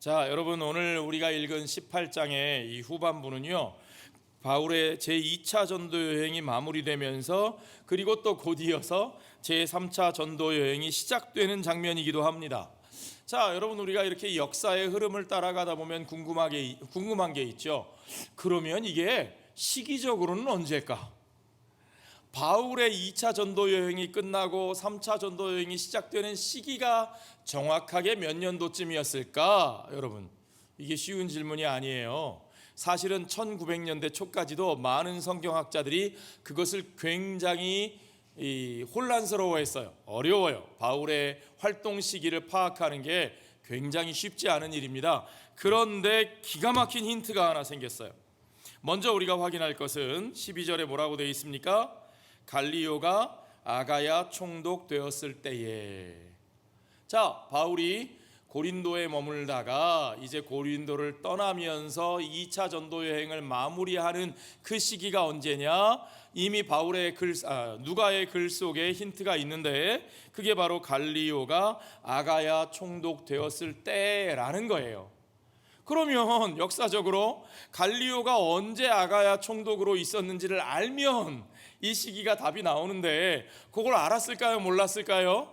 자, 여러분, 오늘 우리가 읽은 18장의 이 후반부는요, 바울의 제2차 전도 여행이 마무리되면서 그리고 또 곧 이어서 제3차 전도 여행이 시작되는 장면이기도 합니다. 자, 여러분, 우리가 이렇게 역사의 흐름을 따라가다 보면 궁금한 게 있죠. 그러면 이게 시기적으로는 언제일까? 바울의 2차 전도 여행이 끝나고 3차 전도 여행이 시작되는 시기가 정확하게 몇 년도쯤이었을까? 여러분, 이게 쉬운 질문이 아니에요. 사실은 1900년대 초까지도 많은 성경학자들이 그것을 굉장히 혼란스러워했어요. 어려워요. 바울의 활동 시기를 파악하는 게 굉장히 쉽지 않은 일입니다. 그런데 기가 막힌 힌트가 하나 생겼어요. 먼저 우리가 확인할 것은 12절에 뭐라고 되어 있습니까? 갈리오가 아가야 총독되었을 때에. 자, 바울이 고린도에 머물다가 이제 고린도를 떠나면서 2차 전도 여행을 마무리하는 그 시기가 언제냐? 이미 바울의 누가의 글 속에 힌트가 있는데 그게 바로 갈리오가 아가야 총독되었을 때라는 거예요. 그러면 역사적으로 갈리오가 언제 아가야 총독으로 있었는지를 알면 이 시기가 답이 나오는데 그걸 알았을까요? 몰랐을까요?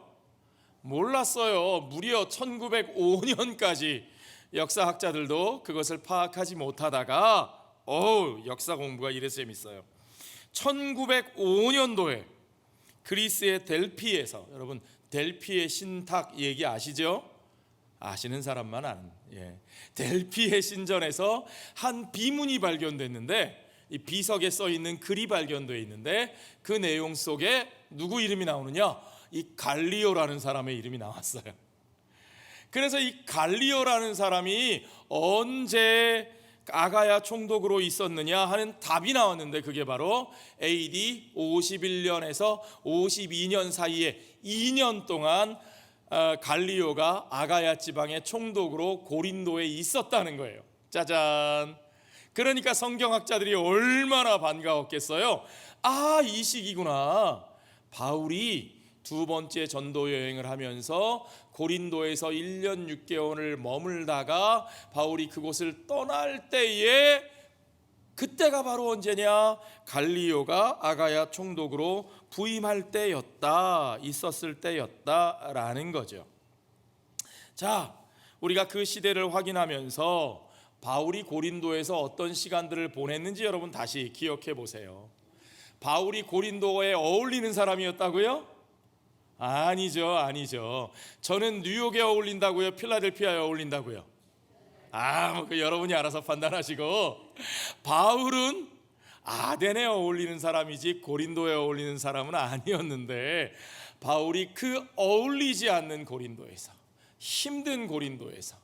몰랐어요. 무려 1905년까지 역사학자들도 그것을 파악하지 못하다가 역사 공부가 이래서 재밌어요. 1905년도에 그리스의 델피에서, 여러분 델피의 신탁 얘기 아시죠? 아시는 사람만 아는, 델피의 신전에서 한 비문이 발견됐는데 이 비석에 써 있는 글이 발견되어 있는데 그 내용 속에 누구 이름이 나오느냐? 이 갈리오라는 사람의 이름이 나왔어요. 그래서 이 갈리오라는 사람이 언제 아가야 총독으로 있었느냐 하는 답이 나왔는데 그게 바로 AD 51년에서 52년 사이에 2년 동안 갈리오가 아가야 지방의 총독으로 고린도에 있었다는 거예요. 짜잔. 그러니까 성경학자들이 얼마나 반가웠겠어요. 이 시기구나. 바울이 두 번째 전도 여행을 하면서 고린도에서 1년 6개월을 머물다가 바울이 그곳을 떠날 때에 그때가 바로 언제냐? 갈리오가 아가야 총독으로 부임할 때였다, 있었을 때였다라는 거죠. 자, 우리가 그 시대를 확인하면서 바울이 고린도에서 어떤 시간들을 보냈는지 여러분 다시 기억해 보세요. 바울이 고린도에 어울리는 사람이었다고요? 아니죠. 저는 뉴욕에 어울린다고요? 필라델피아에 어울린다고요? 여러분이 알아서 판단하시고, 바울은 아덴에 어울리는 사람이지 고린도에 어울리는 사람은 아니었는데 바울이 그 어울리지 않는 고린도에서, 힘든 고린도에서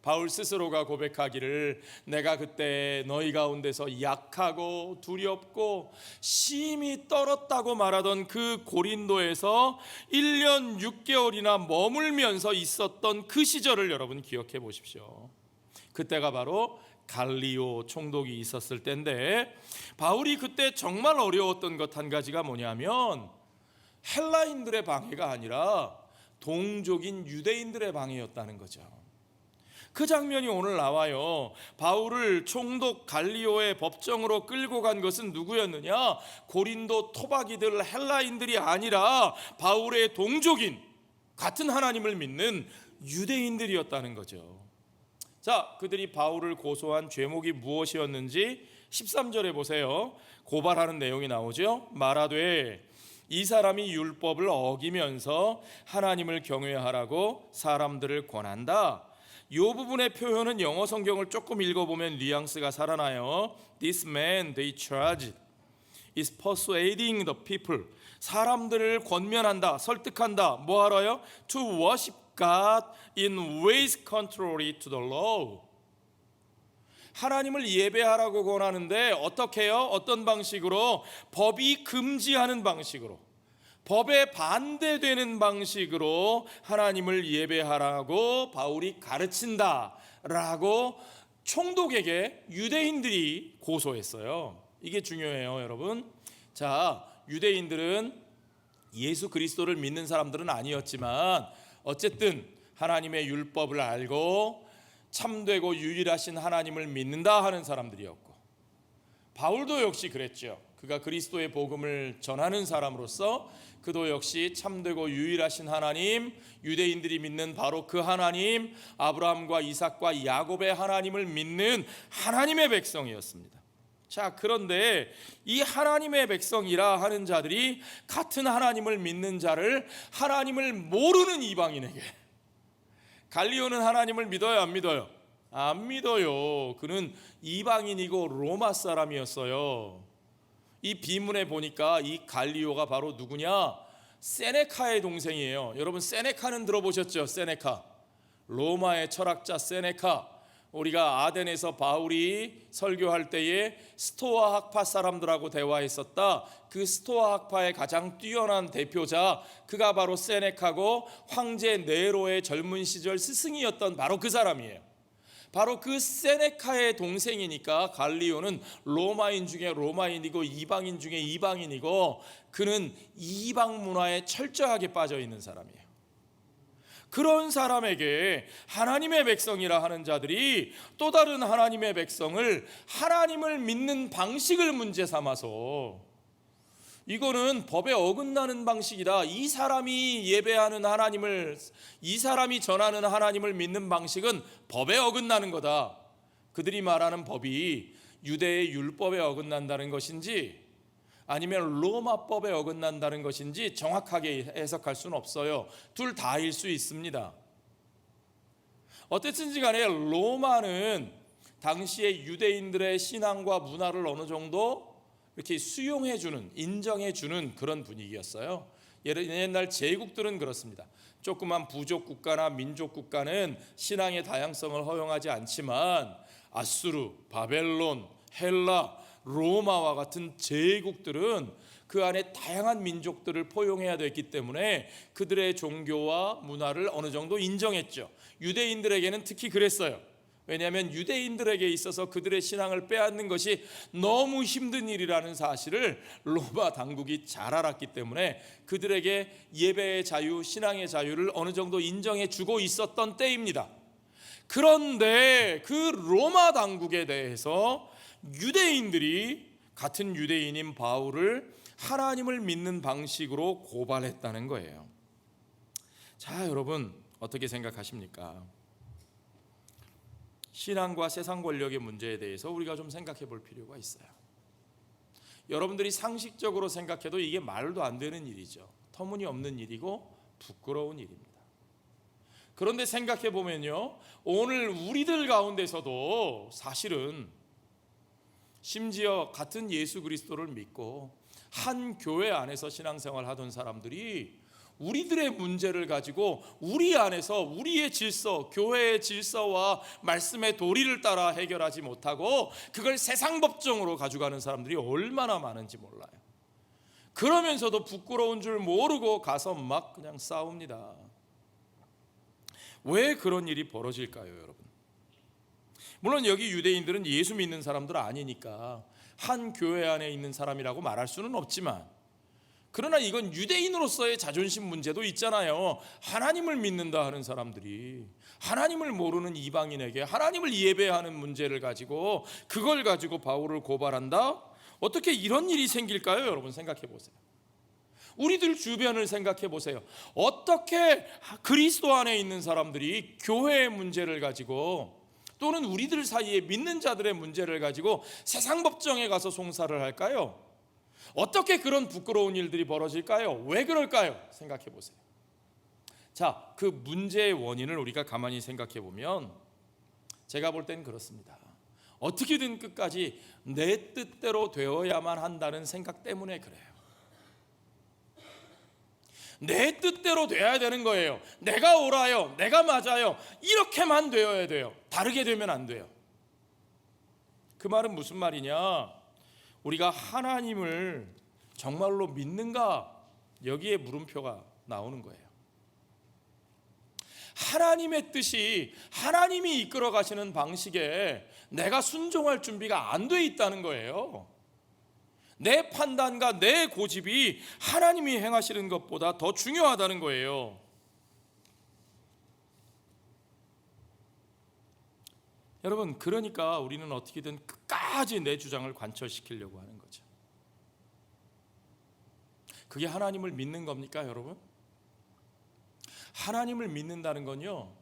바울 스스로가 고백하기를 내가 그때 너희 가운데서 약하고 두렵고 심히 떨었다고 말하던 그 고린도에서 1년 6개월이나 머물면서 있었던 그 시절을 여러분 기억해 보십시오. 그때가 바로 갈리오 총독이 있었을 때인데 바울이 그때 정말 어려웠던 것 한 가지가 뭐냐면 헬라인들의 방해가 아니라 동족인 유대인들의 방해였다는 거죠. 그 장면이 오늘 나와요. 바울을 총독 갈리오의 법정으로 끌고 간 것은 누구였느냐? 고린도 토박이들 헬라인들이 아니라 바울의 동족인 같은 하나님을 믿는 유대인들이었다는 거죠. 자, 그들이 바울을 고소한 죄목이 무엇이었는지 13절에 보세요. 고발하는 내용이 나오죠. 말하되 이 사람이 율법을 어기면서 하나님을 경외하라고 사람들을 권한다. 이 부분의 표현은 영어 성경을 조금 읽어보면 뉘앙스가 살아나요. This man they charged is persuading the people. 사람들을 권면한다, 설득한다. 뭐 하러요? To worship God in ways contrary to the law. 하나님을 예배하라고 권하는데 어떻게 해요? 어떤 방식으로? 법이 금지하는 방식으로, 법에 반대되는 방식으로 하나님을 예배하라고 바울이 가르친다라고 총독에게 유대인들이 고소했어요. 이게 중요해요, 여러분. 자, 유대인들은 예수 그리스도를 믿는 사람들은 아니었지만 어쨌든 하나님의 율법을 알고 참되고 유일하신 하나님을 믿는다 하는 사람들이었고, 바울도 역시 그랬죠. 그가 그리스도의 복음을 전하는 사람으로서 그도 역시 참되고 유일하신 하나님, 유대인들이 믿는 바로 그 하나님, 아브라함과 이삭과 야곱의 하나님을 믿는 하나님의 백성이었습니다. 자, 그런데 이 하나님의 백성이라 하는 자들이 같은 하나님을 믿는 자를 하나님을 모르는 이방인에게, 갈리오는 하나님을 믿어요, 안 믿어요? 안 믿어요. 그는 이방인이고 로마 사람이었어요. 이 비문에 보니까 이 갈리오가 바로 누구냐? 세네카의 동생이에요. 여러분, 세네카는 들어보셨죠? 세네카, 로마의 철학자 세네카. 우리가 아덴에서 바울이 설교할 때에 스토아 학파 사람들하고 대화했었다. 그 스토아 학파의 가장 뛰어난 대표자, 그가 바로 세네카고 황제 네로의 젊은 시절 스승이었던 바로 그 사람이에요. 바로 그 세네카의 동생이니까 갈리오는 로마인 중에 로마인이고 이방인 중에 이방인이고, 그는 이방 문화에 철저하게 빠져 있는 사람이에요. 그런 사람에게 하나님의 백성이라 하는 자들이 또 다른 하나님의 백성을 하나님을 믿는 방식을 문제 삼아서, 이거는 법에 어긋나는 방식이다, 이 사람이 예배하는 하나님을, 이 사람이 전하는 하나님을 믿는 방식은 법에 어긋나는 거다, 그들이 말하는 법이 유대의 율법에 어긋난다는 것인지 아니면 로마법에 어긋난다는 것인지 정확하게 해석할 수는 없어요. 둘 다일 수 있습니다. 어쨌든지 간에 로마는 당시의 유대인들의 신앙과 문화를 어느 정도 이렇게 수용해주는, 인정해주는 그런 분위기였어요. 옛날 제국들은 그렇습니다. 조그만 부족 국가나 민족 국가는 신앙의 다양성을 허용하지 않지만 아수르, 바벨론, 헬라, 로마와 같은 제국들은 그 안에 다양한 민족들을 포용해야 됐기 때문에 그들의 종교와 문화를 어느 정도 인정했죠. 유대인들에게는 특히 그랬어요. 왜냐하면 유대인들에게 있어서 그들의 신앙을 빼앗는 것이 너무 힘든 일이라는 사실을 로마 당국이 잘 알았기 때문에 그들에게 예배의 자유, 신앙의 자유를 어느 정도 인정해 주고 있었던 때입니다. 그런데 그 로마 당국에 대해서 유대인들이 같은 유대인인 바울을 하나님을 믿는 방식으로 고발했다는 거예요. 자, 여러분 어떻게 생각하십니까? 신앙과 세상 권력의 문제에 대해서 우리가 좀 생각해 볼 필요가 있어요. 여러분들이 상식적으로 생각해도 이게 말도 안 되는 일이죠. 터무니없는 일이고 부끄러운 일입니다. 그런데 생각해 보면요, 오늘 우리들 가운데서도 사실은 심지어 같은 예수 그리스도를 믿고 한 교회 안에서 신앙생활 하던 사람들이 우리들의 문제를 가지고 우리 안에서 우리의 질서, 교회의 질서와 말씀의 도리를 따라 해결하지 못하고 그걸 세상 법정으로 가져가는 사람들이 얼마나 많은지 몰라요. 그러면서도 부끄러운 줄 모르고 가서 막 그냥 싸웁니다. 왜 그런 일이 벌어질까요, 여러분? 물론 여기 유대인들은 예수 믿는 사람들 아니니까 한 교회 안에 있는 사람이라고 말할 수는 없지만, 그러나 이건 유대인으로서의 자존심 문제도 있잖아요. 하나님을 믿는다 하는 사람들이 하나님을 모르는 이방인에게 하나님을 예배하는 문제를 가지고 그걸 가지고 바울을 고발한다? 어떻게 이런 일이 생길까요? 여러분 생각해 보세요. 우리들 주변을 생각해 보세요. 어떻게 그리스도 안에 있는 사람들이 교회의 문제를 가지고 또는 우리들 사이에 믿는 자들의 문제를 가지고 세상 법정에 가서 송사를 할까요? 어떻게 그런 부끄러운 일들이 벌어질까요? 왜 그럴까요? 생각해 보세요. 자, 그 문제의 원인을 우리가 가만히 생각해 보면 제가 볼 땐 그렇습니다. 어떻게든 끝까지 내 뜻대로 되어야만 한다는 생각 때문에 그래요. 내 뜻대로 돼야 되는 거예요. 내가 옳아요, 내가 맞아요, 이렇게만 되어야 돼요. 다르게 되면 안 돼요. 그 말은 무슨 말이냐? 우리가 하나님을 정말로 믿는가? 여기에 물음표가 나오는 거예요. 하나님의 뜻이, 하나님이 이끌어 가시는 방식에 내가 순종할 준비가 안 돼 있다는 거예요. 내 판단과 내 고집이 하나님이 행하시는 것보다 더 중요하다는 거예요. 여러분, 그러니까 우리는 어떻게든 끝까지 내 주장을 관철시키려고 하는 거죠. 그게 하나님을 믿는 겁니까, 여러분? 하나님을 믿는다는 건요,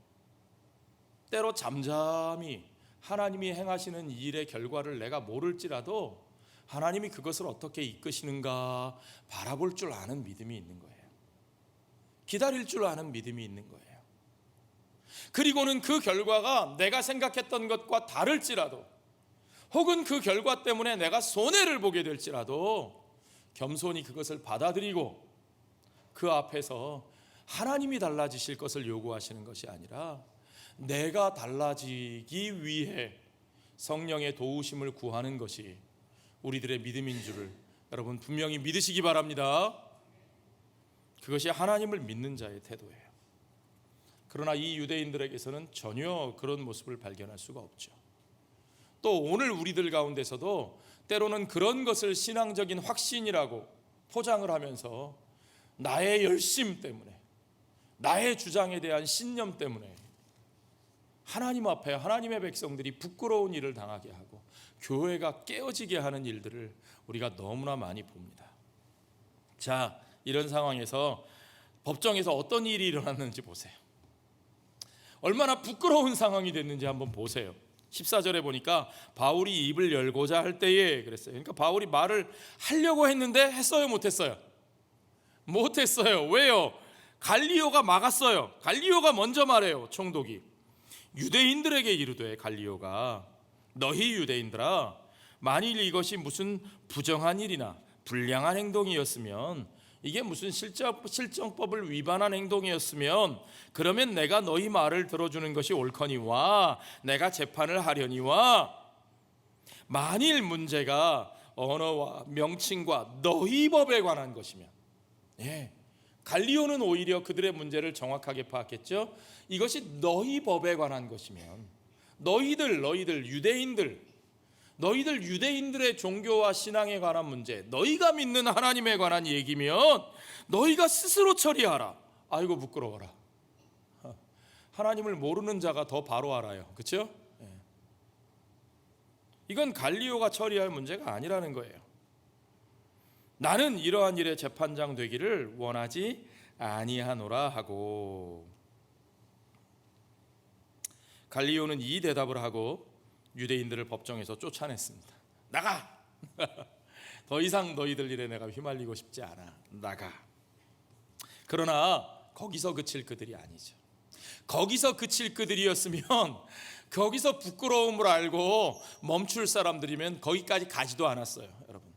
때로 잠잠히 하나님이 행하시는 일의 결과를 내가 모를지라도 하나님이 그것을 어떻게 이끄시는가 바라볼 줄 아는 믿음이 있는 거예요. 기다릴 줄 아는 믿음이 있는 거예요. 그리고는 그 결과가 내가 생각했던 것과 다를지라도, 혹은 그 결과 때문에 내가 손해를 보게 될지라도 겸손히 그것을 받아들이고 그 앞에서 하나님이 달라지실 것을 요구하시는 것이 아니라 내가 달라지기 위해 성령의 도우심을 구하는 것이 우리들의 믿음인 줄을 여러분 분명히 믿으시기 바랍니다. 그것이 하나님을 믿는 자의 태도예요. 그러나 이 유대인들에게서는 전혀 그런 모습을 발견할 수가 없죠. 또 오늘 우리들 가운데서도 때로는 그런 것을 신앙적인 확신이라고 포장을 하면서 나의 열심 때문에, 나의 주장에 대한 신념 때문에 하나님 앞에 하나님의 백성들이 부끄러운 일을 당하게 하고 교회가 깨어지게 하는 일들을 우리가 너무나 많이 봅니다. 자, 이런 상황에서 법정에서 어떤 일이 일어났는지 보세요. 얼마나 부끄러운 상황이 됐는지 한번 보세요. 14절에 보니까 바울이 입을 열고자 할 때에 그랬어요. 그러니까 바울이 말을 하려고 했는데 했어요, 못했어요? 못했어요. 왜요? 갈리오가 막았어요. 갈리오가 먼저 말해요. 총독이 유대인들에게 이르되, 갈리오가 너희 유대인들아, 만일 이것이 무슨 부정한 일이나 불량한 행동이었으면, 이게 무슨 실정법을 위반한 행동이었으면, 그러면 내가 너희 말을 들어주는 것이 옳거니와 내가 재판을 하려니와, 만일 문제가 언어와 명칭과 너희 법에 관한 것이면, 갈리오는 오히려 그들의 문제를 정확하게 파악했죠. 이것이 너희 법에 관한 것이면, 너희들 유대인들의 종교와 신앙에 관한 문제, 너희가 믿는 하나님에 관한 얘기면 너희가 스스로 처리하라. 아이고 부끄러워라. 하나님을 모르는 자가 더 바로 알아요. 그렇죠? 이건 갈리오가 처리할 문제가 아니라는 거예요. 나는 이러한 일의 재판장 되기를 원하지 아니하노라 하고, 갈리오는 이 대답을 하고 유대인들을 법정에서 쫓아냈습니다. 나가! 더 이상 너희들 일에 내가 휘말리고 싶지 않아. 나가. 그러나 거기서 그칠 그들이 아니죠. 거기서 그칠 그들이었으면, 거기서 부끄러움을 알고 멈출 사람들이면 거기까지 가지도 않았어요. 여러분,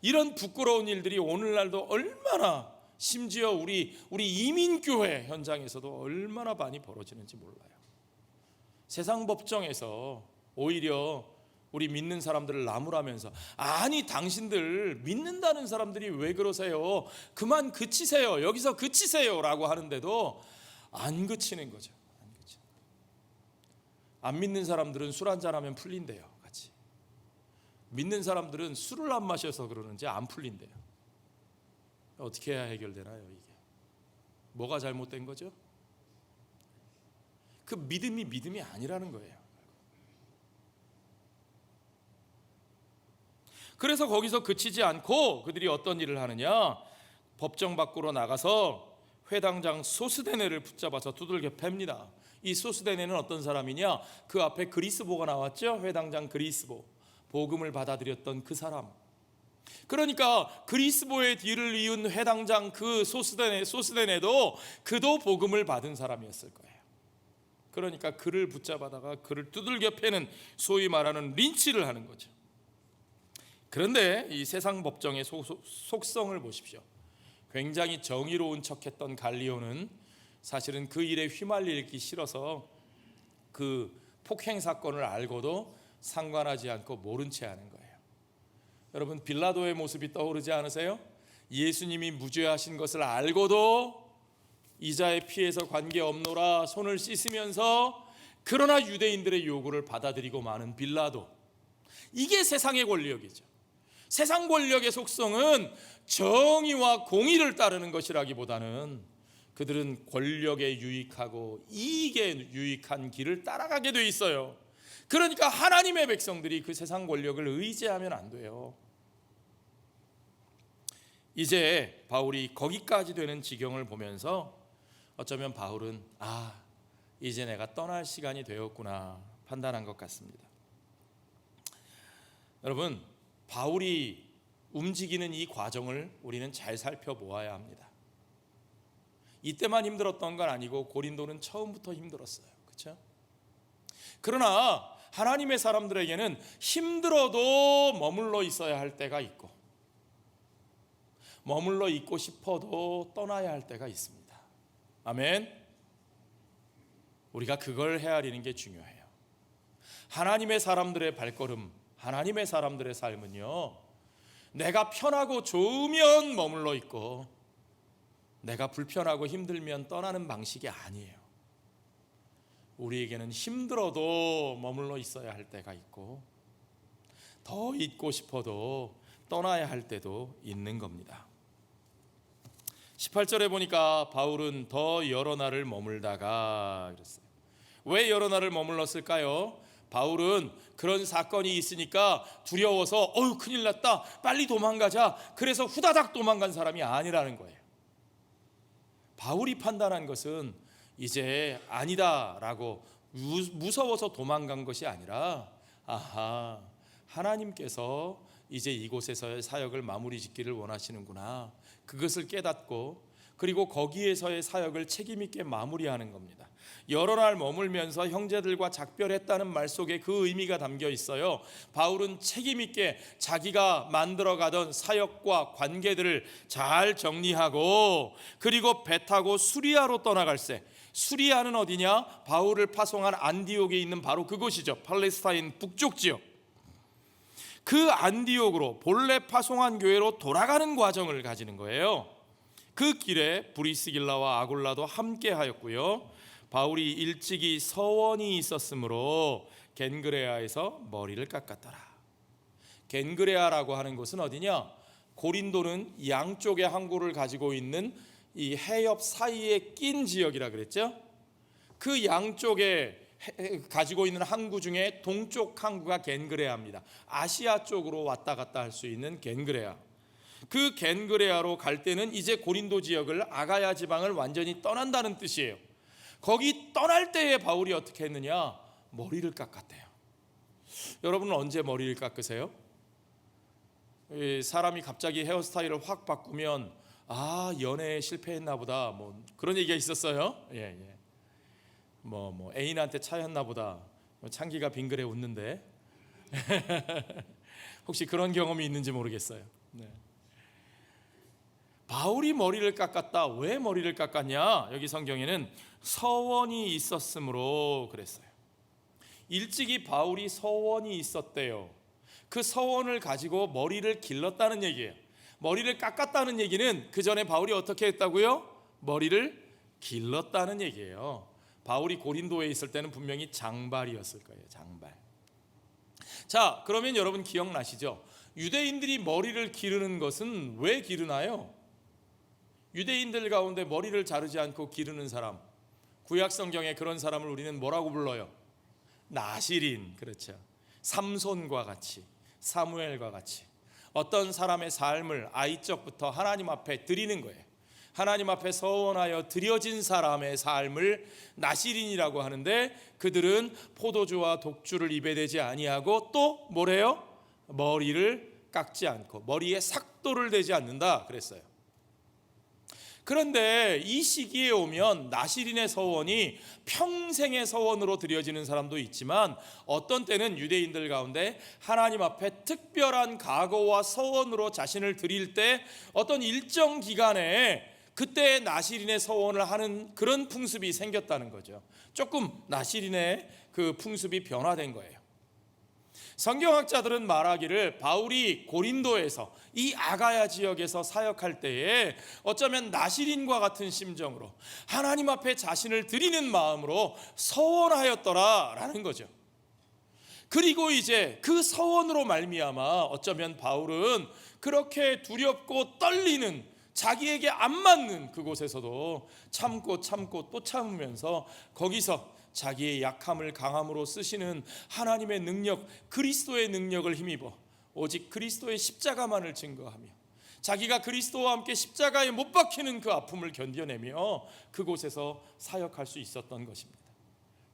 이런 부끄러운 일들이 오늘날도 얼마나, 심지어 우리 이민교회 현장에서도 얼마나 많이 벌어지는지 몰라요. 세상 법정에서 오히려 우리 믿는 사람들을 나무라면서, 아니 당신들 믿는다는 사람들이 왜 그러세요? 그만 그치세요. 여기서 그치세요 라고 하는데도 안 그치는 거죠. 안 믿는 사람들은 술 한잔하면 풀린대요. 같이. 믿는 사람들은 술을 안 마셔서 그러는지 안 풀린대요. 어떻게 해야 해결되나요? 이게 뭐가 잘못된 거죠? 그 믿음이 아니라는 거예요. 그래서 거기서 그치지 않고 그들이 어떤 일을 하느냐, 법정 밖으로 나가서 회당장 소스데네를 붙잡아서 두들겨 팹니다. 이 소스데네는 어떤 사람이냐, 그 앞에 그리스보가 나왔죠. 회당장 그리스보, 복음을 받아들였던 그 사람. 그러니까 그리스보의 뒤를 이은 회당장 그 소스데네도 그도 복음을 받은 사람이었을 거예요. 그러니까 그를 붙잡아다가 그를 두들겨 패는, 소위 말하는 린치를 하는 거죠. 그런데 이 세상 법정의 속성을 보십시오. 굉장히 정의로운 척했던 갈리오는 사실은 그 일에 휘말리기 싫어서 그 폭행 사건을 알고도 상관하지 않고 모른 채 하는 거예요. 여러분, 빌라도의 모습이 떠오르지 않으세요? 예수님이 무죄하신 것을 알고도 이자의 피해서 관계없노라 손을 씻으면서, 그러나 유대인들의 요구를 받아들이고 마는 빌라도. 이게 세상의 권력이죠. 세상 권력의 속성은 정의와 공의를 따르는 것이라기보다는 그들은 권력에 유익하고 이익에 유익한 길을 따라가게 돼 있어요. 그러니까 하나님의 백성들이 그 세상 권력을 의지하면 안 돼요. 이제 바울이 거기까지 되는 지경을 보면서 어쩌면 바울은 이제 내가 떠날 시간이 되었구나 판단한 것 같습니다. 여러분, 바울이 움직이는 이 과정을 우리는 잘 살펴보아야 합니다. 이때만 힘들었던 건 아니고 고린도는 처음부터 힘들었어요. 그렇죠? 그러나 하나님의 사람들에게는 힘들어도 머물러 있어야 할 때가 있고 머물러 있고 싶어도 떠나야 할 때가 있습니다. 아멘. 우리가 그걸 헤아리는 게 중요해요. 하나님의 사람들의 발걸음, 하나님의 사람들의 삶은요, 내가 편하고 좋으면 머물러 있고 내가 불편하고 힘들면 떠나는 방식이 아니에요. 우리에게는 힘들어도 머물러 있어야 할 때가 있고 더 있고 싶어도 떠나야 할 때도 있는 겁니다. 18절에 보니까 바울은 더 여러 날을 머물다가 그랬어요. 왜 여러 날을 머물렀을까요? 바울은 그런 사건이 있으니까 두려워서 큰일 났다, 빨리 도망가자, 그래서 후다닥 도망간 사람이 아니라는 거예요. 바울이 판단한 것은 이제 아니다라고 무서워서 도망간 것이 아니라 하나님께서 이제 이곳에서의 사역을 마무리 짓기를 원하시는구나, 그것을 깨닫고 그리고 거기에서의 사역을 책임 있게 마무리하는 겁니다. 여러 날 머물면서 형제들과 작별했다는 말 속에 그 의미가 담겨 있어요. 바울은 책임 있게 자기가 만들어가던 사역과 관계들을 잘 정리하고 그리고 배 타고 수리아로 떠나갈새. 수리아는 어디냐? 바울을 파송한 안디옥에 있는 바로 그곳이죠. 팔레스타인 북쪽 지역. 그 안디옥으로 본래 파송한 교회로 돌아가는 과정을 가지는 거예요. 그 길에 브리스길라와 아굴라도 함께 하였고요. 바울이 일찍이 서원이 있었으므로 겐그레아에서 머리를 깎았더라. 겐그레아라고 하는 곳은 어디냐? 고린도는 양쪽의 항구를 가지고 있는 이 해협 사이에 낀 지역이라 그랬죠. 그 양쪽에 가지고 있는 항구 중에 동쪽 항구가 겐그레아입니다. 아시아 쪽으로 왔다 갔다 할 수 있는 겐그레아. 그 겐그레아로 갈 때는 이제 고린도 지역을, 아가야 지방을 완전히 떠난다는 뜻이에요. 거기 떠날 때에 바울이 어떻게 했느냐? 머리를 깎았대요. 여러분은 언제 머리를 깎으세요? 사람이 갑자기 헤어스타일을 확 바꾸면 연애에 실패했나 보다, 그런 얘기가 있었어요. 애인한테 차였나 보다. 창기가 빙그레 웃는데 혹시 그런 경험이 있는지 모르겠어요. 바울이 머리를 깎았다. 왜 머리를 깎았냐? 여기 성경에는 서원이 있었으므로 그랬어요. 일찍이 바울이 서원이 있었대요. 그 서원을 가지고 머리를 길렀다는 얘기예요. 머리를 깎았다는 얘기는 그 전에 바울이 어떻게 했다고요? 머리를 길렀다는 얘기예요. 바울이 고린도에 있을 때는 분명히 장발이었을 거예요. 장발. 자, 그러면 여러분 기억나시죠? 유대인들이 머리를 기르는 것은 왜 기르나요? 유대인들 가운데 머리를 자르지 않고 기르는 사람, 구약 성경에 그런 사람을 우리는 뭐라고 불러요? 나실인. 그렇죠. 삼손과 같이, 사무엘과 같이 어떤 사람의 삶을 아이적부터 하나님 앞에 드리는 거예요. 하나님 앞에 서원하여 드려진 사람의 삶을 나실인이라고 하는데, 그들은 포도주와 독주를 입에 대지 아니하고 또 뭐래요? 머리를 깎지 않고 머리에 삭도를 대지 않는다 그랬어요. 그런데 이 시기에 오면 나실인의 서원이 평생의 서원으로 드려지는 사람도 있지만, 어떤 때는 유대인들 가운데 하나님 앞에 특별한 각오와 서원으로 자신을 드릴 때 어떤 일정 기간에 그때 나실인의 서원을 하는 그런 풍습이 생겼다는 거죠. 조금 나실인의 그 풍습이 변화된 거예요. 성경학자들은 말하기를 바울이 고린도에서 이 아가야 지역에서 사역할 때에 어쩌면 나실인과 같은 심정으로 하나님 앞에 자신을 드리는 마음으로 서원하였더라라는 거죠. 그리고 이제 그 서원으로 말미암아 어쩌면 바울은 그렇게 두렵고 떨리는 자기에게 안 맞는 그곳에서도 참고 또 참으면서 거기서 자기의 약함을 강함으로 쓰시는 하나님의 능력, 그리스도의 능력을 힘입어 오직 그리스도의 십자가만을 증거하며 자기가 그리스도와 함께 십자가에 못 박히는 그 아픔을 견뎌내며 그곳에서 사역할 수 있었던 것입니다.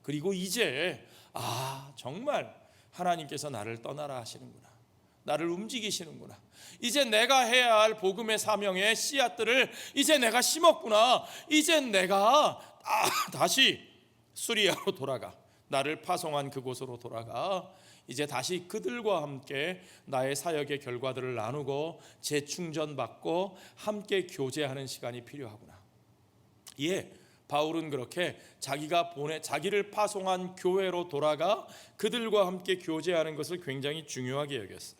그리고 이제 정말 하나님께서 나를 떠나라 하시는구나, 나를 움직이시는구나, 이제 내가 해야 할 복음의 사명의 씨앗들을 이제 내가 심었구나, 이제 내가 다시 수리아로 돌아가, 나를 파송한 그곳으로 돌아가 이제 다시 그들과 함께 나의 사역의 결과들을 나누고 재충전받고 함께 교제하는 시간이 필요하구나. 바울은 그렇게 자기를 파송한 교회로 돌아가 그들과 함께 교제하는 것을 굉장히 중요하게 여겼어요.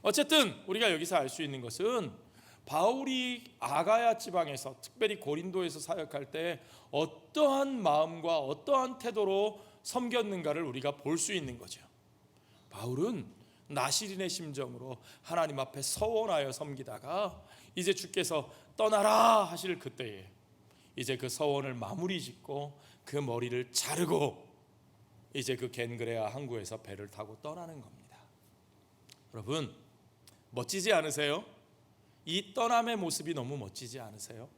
어쨌든 우리가 여기서 알 수 있는 것은 바울이 아가야 지방에서, 특별히 고린도에서 사역할 때 어떠한 마음과 어떠한 태도로 섬겼는가를 우리가 볼 수 있는 거죠. 바울은 나시린의 심정으로 하나님 앞에 서원하여 섬기다가 이제 주께서 떠나라 하실 그때에 이제 그 서원을 마무리 짓고 그 머리를 자르고 이제 그 겐그레아 항구에서 배를 타고 떠나는 겁니다. 여러분, 멋지지 않으세요? 이 떠남의 모습이 너무 멋지지 않으세요?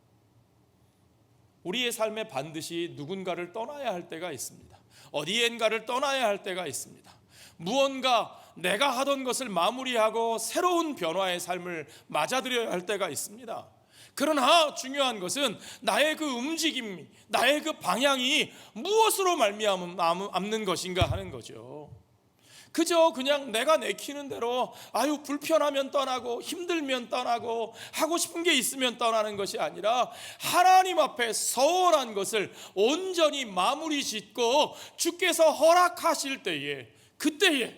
우리의 삶에 반드시 누군가를 떠나야 할 때가 있습니다. 어디엔가를 떠나야 할 때가 있습니다. 무언가 내가 하던 것을 마무리하고 새로운 변화의 삶을 맞아들여야 할 때가 있습니다. 그러나 중요한 것은 나의 그 움직임, 나의 그 방향이 무엇으로 말미암는 것인가 하는 거죠. 그저 그냥 내가 내키는 대로 불편하면 떠나고 힘들면 떠나고 하고 싶은 게 있으면 떠나는 것이 아니라 하나님 앞에 서원한 것을 온전히 마무리 짓고 주께서 허락하실 때에, 그때에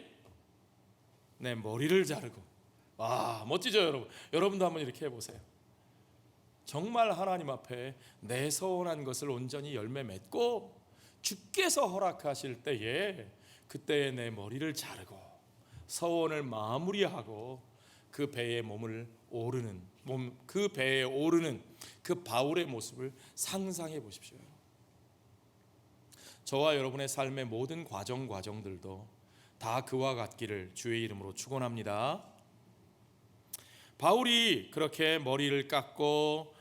내 머리를 자르고, 멋지죠 여러분? 여러분도 한번 이렇게 해보세요. 정말 하나님 앞에 내 서원한 것을 온전히 열매 맺고 주께서 허락하실 때에 그때에 내 머리를 자르고 서원을 마무리하고 그 배에 오르는 그 바울의 모습을 상상해 보십시오. 저와 여러분의 삶의 모든 과정들도 다 그와 같기를 주의 이름으로 축원합니다. 바울이 그렇게 머리를 깎고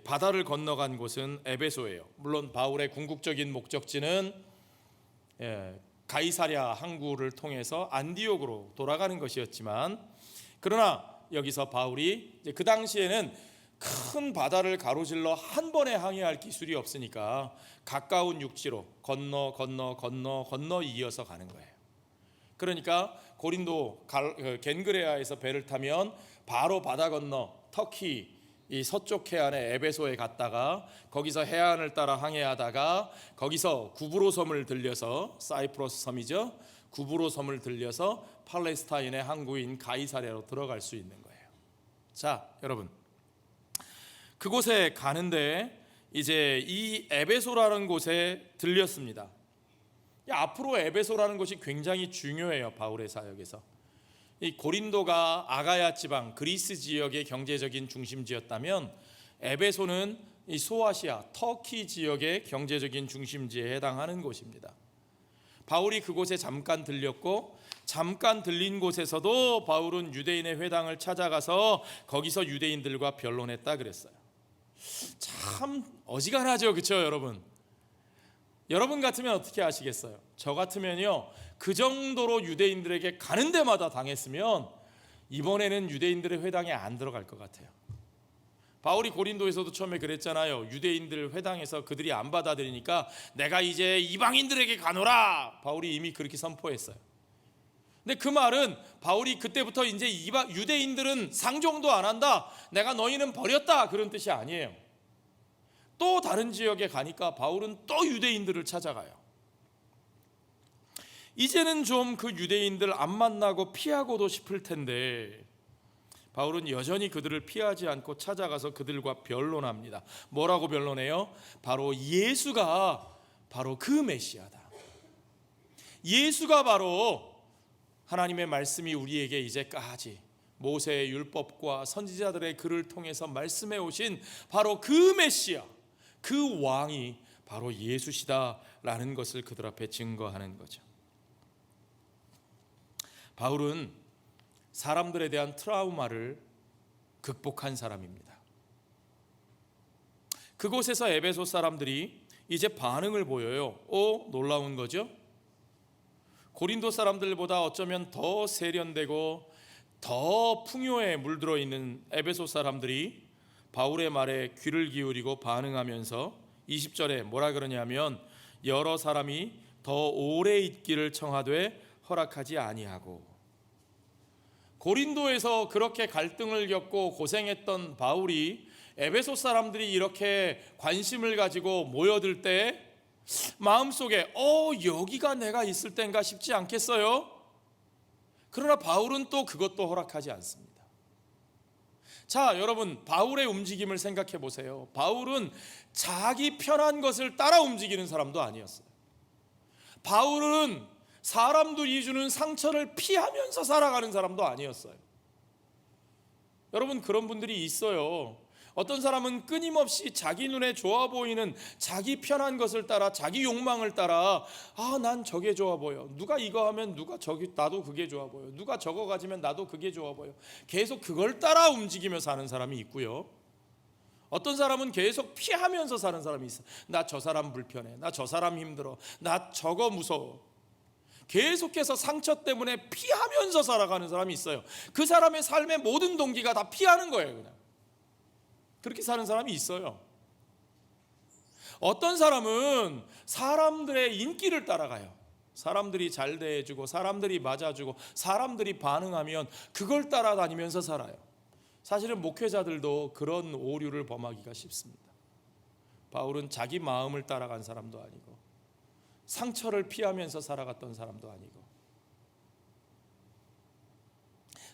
바다를 건너간 곳은 에베소예요. 물론 바울의 궁극적인 목적지는 가이사랴 항구를 통해서 안디옥으로 돌아가는 것이었지만, 그러나 여기서 바울이 그 당시에는 큰 바다를 가로질러 한 번에 항해할 기술이 없으니까 가까운 육지로 건너 이어서 가는 거예요. 그러니까 고린도 겐그레아에서 배를 타면 바로 바다 건너 터키 이 서쪽 해안의 에베소에 갔다가 거기서 해안을 따라 항해하다가 거기서 구브로 섬을 들려서, 사이프러스 섬이죠, 구브로 섬을 들려서 팔레스타인의 항구인 가이사랴로 들어갈 수 있는 거예요. 자, 여러분, 그곳에 가는데 이제 이 에베소라는 곳에 들렸습니다. 앞으로 에베소라는 곳이 굉장히 중요해요. 바울의 사역에서 이 고린도가 아가야 지방, 그리스 지역의 경제적인 중심지였다면 에베소는 이 소아시아, 터키 지역의 경제적인 중심지에 해당하는 곳입니다. 바울이 그곳에 잠깐 들렸고, 잠깐 들린 곳에서도 바울은 유대인의 회당을 찾아가서 거기서 유대인들과 변론했다 그랬어요. 참 어지간하죠, 그렇죠 여러분? 여러분 같으면 어떻게 하시겠어요? 저 같으면요, 그 정도로 유대인들에게 가는 데마다 당했으면 이번에는 유대인들의 회당에 안 들어갈 것 같아요. 바울이 고린도에서도 처음에 그랬잖아요. 유대인들 회당에서 그들이 안 받아들이니까 내가 이제 이방인들에게 가노라, 바울이 이미 그렇게 선포했어요. 근데 그 말은 바울이 그때부터 이제 유대인들은 상종도 안 한다, 내가 너희는 버렸다, 그런 뜻이 아니에요. 또 다른 지역에 가니까 바울은 또 유대인들을 찾아가요. 이제는 좀 그 유대인들 안 만나고 피하고도 싶을 텐데 바울은 여전히 그들을 피하지 않고 찾아가서 그들과 변론합니다. 뭐라고 변론해요? 바로 예수가 바로 그 메시아다. 예수가 바로 하나님의 말씀이 우리에게 이제까지 모세의 율법과 선지자들의 글을 통해서 말씀해 오신 바로 그 메시아, 그 왕이 바로 예수시다라는 것을 그들 앞에 증거하는 거죠. 바울은 사람들에 대한 트라우마를 극복한 사람입니다. 그곳에서 에베소 사람들이 이제 반응을 보여요. 놀라운 거죠. 고린도 사람들보다 어쩌면 더 세련되고 더 풍요에 물들어 있는 에베소 사람들이 바울의 말에 귀를 기울이고 반응하면서 20절에 뭐라 그러냐면 여러 사람이 더 오래 있기를 청하되 허락하지 아니하고, 고린도에서 그렇게 갈등을 겪고 고생했던 바울이 에베소 사람들이 이렇게 관심을 가지고 모여들 때 마음속에 여기가 내가 있을 땐가 싶지 않겠어요? 그러나 바울은 또 그것도 허락하지 않습니다. 자, 여러분, 바울의 움직임을 생각해 보세요. 바울은 자기 편한 것을 따라 움직이는 사람도 아니었어요. 바울은 사람들이 주는 상처를 피하면서 살아가는 사람도 아니었어요. 여러분, 그런 분들이 있어요. 어떤 사람은 끊임없이 자기 눈에 좋아 보이는 자기 편한 것을 따라, 자기 욕망을 따라, 난 저게 좋아 보여, 누가 이거 하면 나도 그게 좋아 보여, 누가 저거 가지면 나도 그게 좋아 보여, 계속 그걸 따라 움직이며 사는 사람이 있고요. 어떤 사람은 계속 피하면서 사는 사람이 있어요. 나 저 사람 불편해, 나 저 사람 힘들어, 나 저거 무서워. 계속해서 상처 때문에 피하면서 살아가는 사람이 있어요. 그 사람의 삶의 모든 동기가 다 피하는 거예요. 그냥 그렇게 사는 사람이 있어요. 어떤 사람은 사람들의 인기를 따라가요. 사람들이 잘 대해주고 사람들이 맞아주고 사람들이 반응하면 그걸 따라다니면서 살아요. 사실은 목회자들도 그런 오류를 범하기가 쉽습니다. 바울은 자기 마음을 따라간 사람도 아니고 상처를 피하면서 살아갔던 사람도 아니고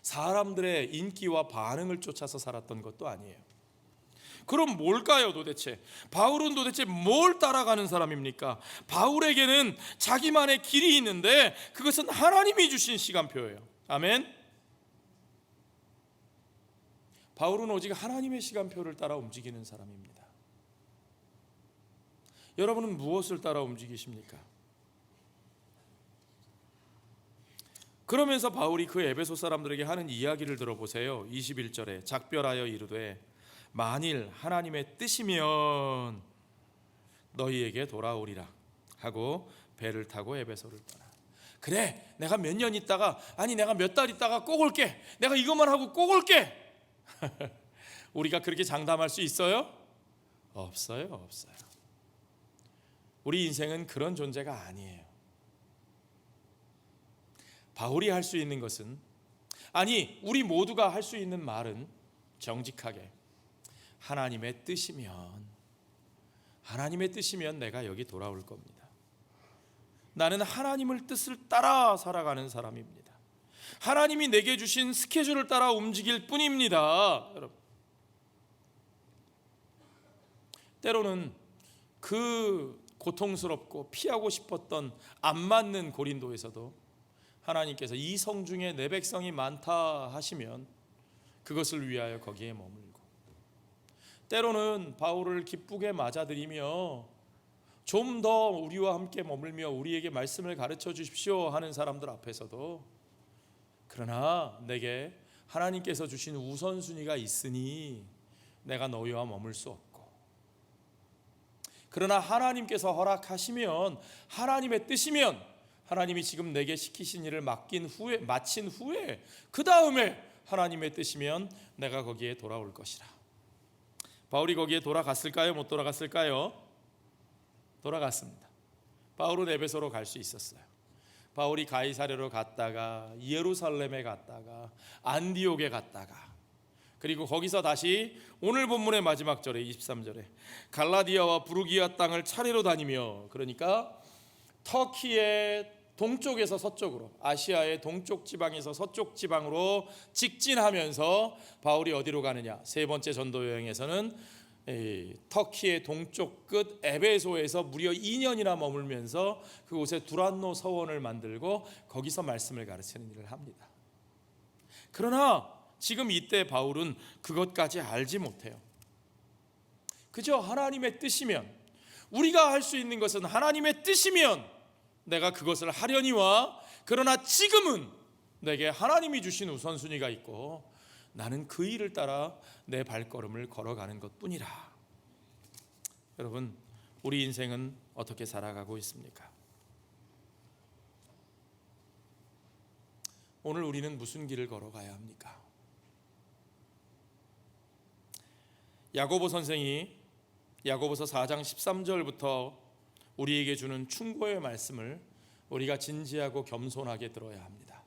사람들의 인기와 반응을 쫓아서 살았던 것도 아니에요. 그럼 뭘까요 도대체? 바울은 도대체 뭘 따라가는 사람입니까? 바울에게는 자기만의 길이 있는데 그것은 하나님이 주신 시간표예요. 아멘. 바울은 오직 하나님의 시간표를 따라 움직이는 사람입니다. 여러분은 무엇을 따라 움직이십니까? 그러면서 바울이 그 에베소 사람들에게 하는 이야기를 들어보세요. 21절에 작별하여 이르되 만일 하나님의 뜻이면 너희에게 돌아오리라 하고 배를 타고 에베소를 떠나. 그래, 내가 몇 년 있다가, 내가 몇 달 있다가 꼭 올게, 내가 이것만 하고 꼭 올게. 우리가 그렇게 장담할 수 있어요? 없어요. 우리 인생은 그런 존재가 아니에요. 바울이 할 수 있는 것은, 우리 모두가 할 수 있는 말은 정직하게 하나님의 뜻이면 내가 여기 돌아올 겁니다. 나는 하나님의 뜻을 따라 살아가는 사람입니다. 하나님이 내게 주신 스케줄을 따라 움직일 뿐입니다. 여러분, 때로는 그 고통스럽고 피하고 싶었던 안 맞는 고린도에서도 하나님께서 이 성 중에 내 백성이 많다 하시면 그것을 위하여 거기에 머물고, 때로는 바울을 기쁘게 맞아들이며 좀 더 우리와 함께 머물며 우리에게 말씀을 가르쳐 주십시오 하는 사람들 앞에서도, 그러나 내게 하나님께서 주신 우선순위가 있으니 내가 너희와 머물 수 없고, 그러나 하나님께서 허락하시면, 하나님의 뜻이면, 하나님이 지금 내게 시키신 일을 마친 후에 그 다음에 하나님의 뜻이면 내가 거기에 돌아올 것이라. 바울이 거기에 돌아갔을까요? 못 돌아갔을까요? 돌아갔습니다. 바울은 에베소로 갈 수 있었어요. 바울이 가이사랴로 갔다가 예루살렘에 갔다가 안디옥에 갔다가, 그리고 거기서 다시 오늘 본문의 마지막 절에 23절에 갈라디아와 부르기아 땅을 차례로 다니며, 그러니까 터키의 동쪽에서 서쪽으로, 아시아의 동쪽 지방에서 서쪽 지방으로 직진하면서 바울이 어디로 가느냐? 세 번째 전도 여행에서는 터키의 동쪽 끝 에베소에서 무려 2년이나 머물면서 그곳에 두란노 서원을 만들고 거기서 말씀을 가르치는 일을 합니다. 그러나 지금 이때 바울은 그것까지 알지 못해요. 그저 하나님의 뜻이면, 우리가 할 수 있는 것은 하나님의 뜻이면 내가 그것을 하려니와, 그러나 지금은 내게 하나님이 주신 우선순위가 있고 나는 그 일을 따라 내 발걸음을 걸어가는 것뿐이라. 여러분, 우리 인생은 어떻게 살아가고 있습니까? 오늘 우리는 무슨 길을 걸어가야 합니까? 야고보 선생이 야고보서 4장 13절부터 우리에게 주는 충고의 말씀을 우리가 진지하고 겸손하게 들어야 합니다.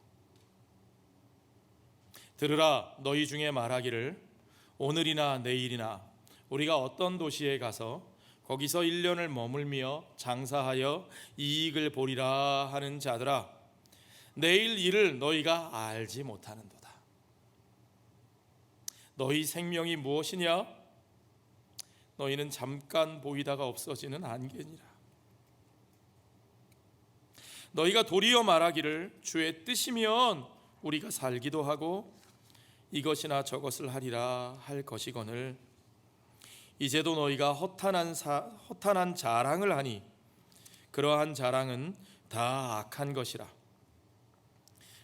들으라, 너희 중에 말하기를 오늘이나 내일이나 우리가 어떤 도시에 가서 거기서 1년을 머물며 장사하여 이익을 보리라 하는 자들아, 내일 일을 너희가 알지 못하는도다. 너희 생명이 무엇이냐? 너희는 잠깐 보이다가 없어지는 안개니라. 너희가 도리어 말하기를 주의 뜻이면 우리가 살기도 하고 이것이나 저것을 하리라 할 것이거늘 이제도 너희가 허탄한 자랑을 하니 그러한 자랑은 다 악한 것이라.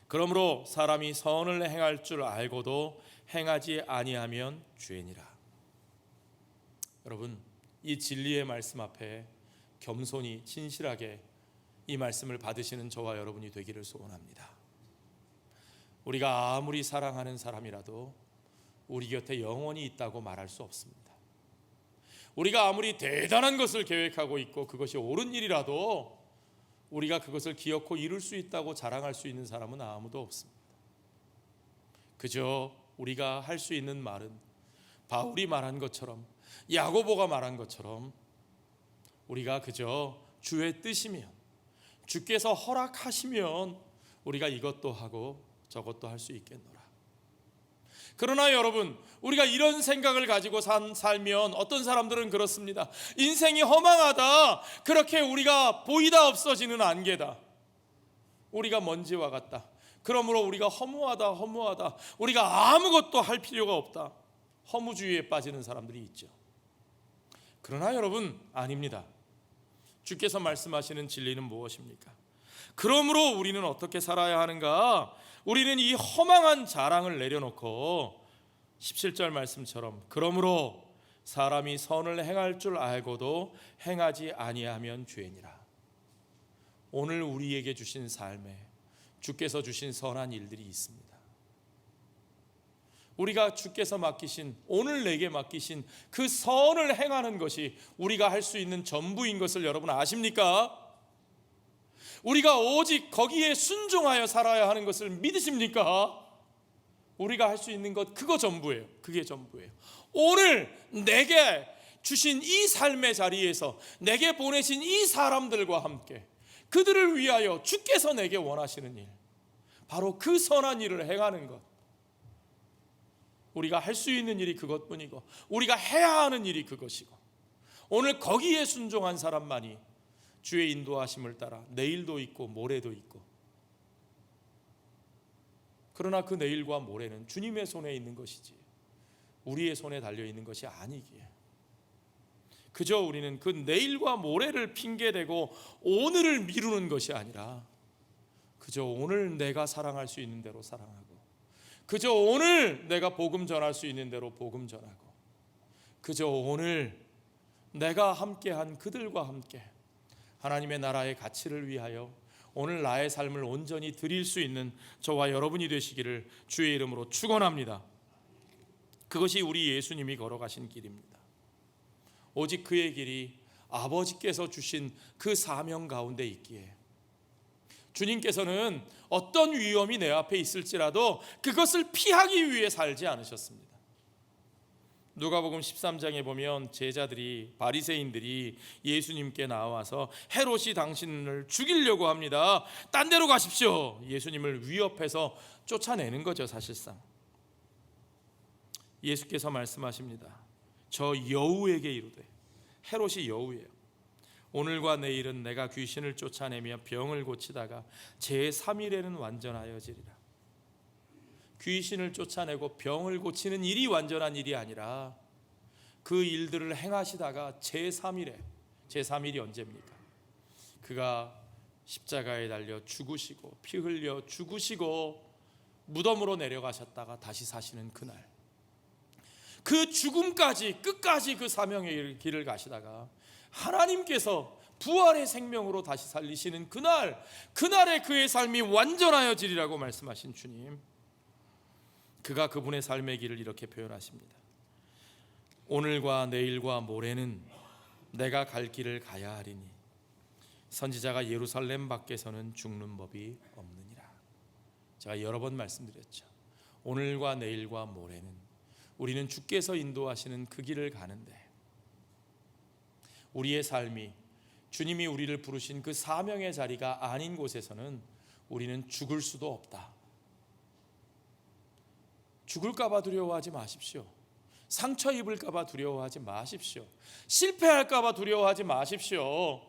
그러므로 사람이 선을 행할 줄 알고도 행하지 아니하면 죄니라. 여러분, 이 진리의 말씀 앞에 겸손히 진실하게 이 말씀을 받으시는 저와 여러분이 되기를 소원합니다. 우리가 아무리 사랑하는 사람이라도 우리 곁에 영원히 있다고 말할 수 없습니다. 우리가 아무리 대단한 것을 계획하고 있고 그것이 옳은 일이라도 우리가 그것을 기어코 이룰 수 있다고 자랑할 수 있는 사람은 아무도 없습니다. 그저 우리가 할 수 있는 말은 바울이 말한 것처럼, 야고보가 말한 것처럼 우리가 그저 주의 뜻이면, 주께서 허락하시면 우리가 이것도 하고 저것도 할 수 있겠노라. 그러나 여러분, 우리가 이런 생각을 가지고 살면 어떤 사람들은 그렇습니다. 인생이 허망하다, 그렇게 우리가 보이다 없어지는 안개다, 우리가 먼지와 같다, 그러므로 우리가 허무하다, 우리가 아무것도 할 필요가 없다, 허무주의에 빠지는 사람들이 있죠. 그러나 여러분, 아닙니다. 주께서 말씀하시는 진리는 무엇입니까? 그러므로 우리는 어떻게 살아야 하는가? 우리는 이 허망한 자랑을 내려놓고 17절 말씀처럼 그러므로 사람이 선을 행할 줄 알고도 행하지 아니하면 죄니라. 오늘 우리에게 주신 삶에 주께서 주신 선한 일들이 있습니다. 우리가 주께서 맡기신, 오늘 내게 맡기신 그 선을 행하는 것이 우리가 할 수 있는 전부인 것을 여러분 아십니까? 우리가 오직 거기에 순종하여 살아야 하는 것을 믿으십니까? 우리가 할 수 있는 것, 그거 전부예요. 그게 전부예요. 오늘 내게 주신 이 삶의 자리에서 내게 보내신 이 사람들과 함께 그들을 위하여 주께서 내게 원하시는 일, 바로 그 선한 일을 행하는 것, 우리가 할 수 있는 일이 그것뿐이고 우리가 해야 하는 일이 그것이고, 오늘 거기에 순종한 사람만이 주의 인도하심을 따라 내일도 있고 모레도 있고, 그러나 그 내일과 모레는 주님의 손에 있는 것이지 우리의 손에 달려있는 것이 아니기에, 그저 우리는 그 내일과 모레를 핑계대고 오늘을 미루는 것이 아니라 그저 오늘 내가 사랑할 수 있는 대로 사랑하고, 그저 오늘 내가 복음 전할 수 있는 대로 복음 전하고, 그저 오늘 내가 함께한 그들과 함께 하나님의 나라의 가치를 위하여 오늘 나의 삶을 온전히 드릴 수 있는 저와 여러분이 되시기를 주의 이름으로 축원합니다. 그것이 우리 예수님이 걸어가신 길입니다. 오직 그의 길이 아버지께서 주신 그 사명 가운데 있기에 주님께서는 어떤 위험이 내 앞에 있을지라도 그것을 피하기 위해 살지 않으셨습니다. 누가복음 13장에 보면 제자들이, 바리새인들이 예수님께 나와서 헤롯이 당신을 죽이려고 합니다, 딴 데로 가십시오, 예수님을 위협해서 쫓아내는 거죠. 사실상 예수께서 말씀하십니다. 저 여우에게 이르되, 헤롯이 여우예요. 오늘과 내일은 내가 귀신을 쫓아내며 병을 고치다가 제3일에는 완전하여지리라. 귀신을 쫓아내고 병을 고치는 일이 완전한 일이 아니라 그 일들을 행하시다가 제3일이 언제입니까? 그가 십자가에 달려 죽으시고 피 흘려 죽으시고 무덤으로 내려가셨다가 다시 사시는 그날, 그 죽음까지 끝까지 그 사명의 길을 가시다가 하나님께서 부활의 생명으로 다시 살리시는 그날에 그의 삶이 완전하여지리라고 말씀하신 주님, 그가 그분의 삶의 길을 이렇게 표현하십니다. 오늘과 내일과 모레는 내가 갈 길을 가야 하리니 선지자가 예루살렘 밖에서는 죽는 법이 없느니라. 제가 여러 번 말씀드렸죠. 오늘과 내일과 모레는 우리는 주께서 인도하시는 그 길을 가는데, 우리의 삶이 주님이 우리를 부르신 그 사명의 자리가 아닌 곳에서는 우리는 죽을 수도 없다. 죽을까 봐 두려워하지 마십시오. 상처 입을까 봐 두려워하지 마십시오. 실패할까 봐 두려워하지 마십시오.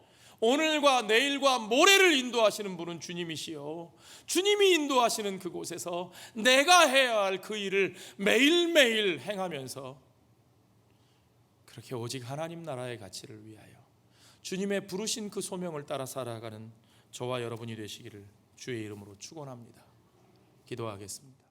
오늘과 내일과 모레를 인도하시는 분은 주님이시요, 주님이 인도하시는 그곳에서 내가 해야 할 그 일을 매일매일 행하면서 그렇게 오직 하나님 나라의 가치를 위하여 주님의 부르신 그 소명을 따라 살아가는 저와 여러분이 되시기를 주의 이름으로 축원합니다. 기도하겠습니다.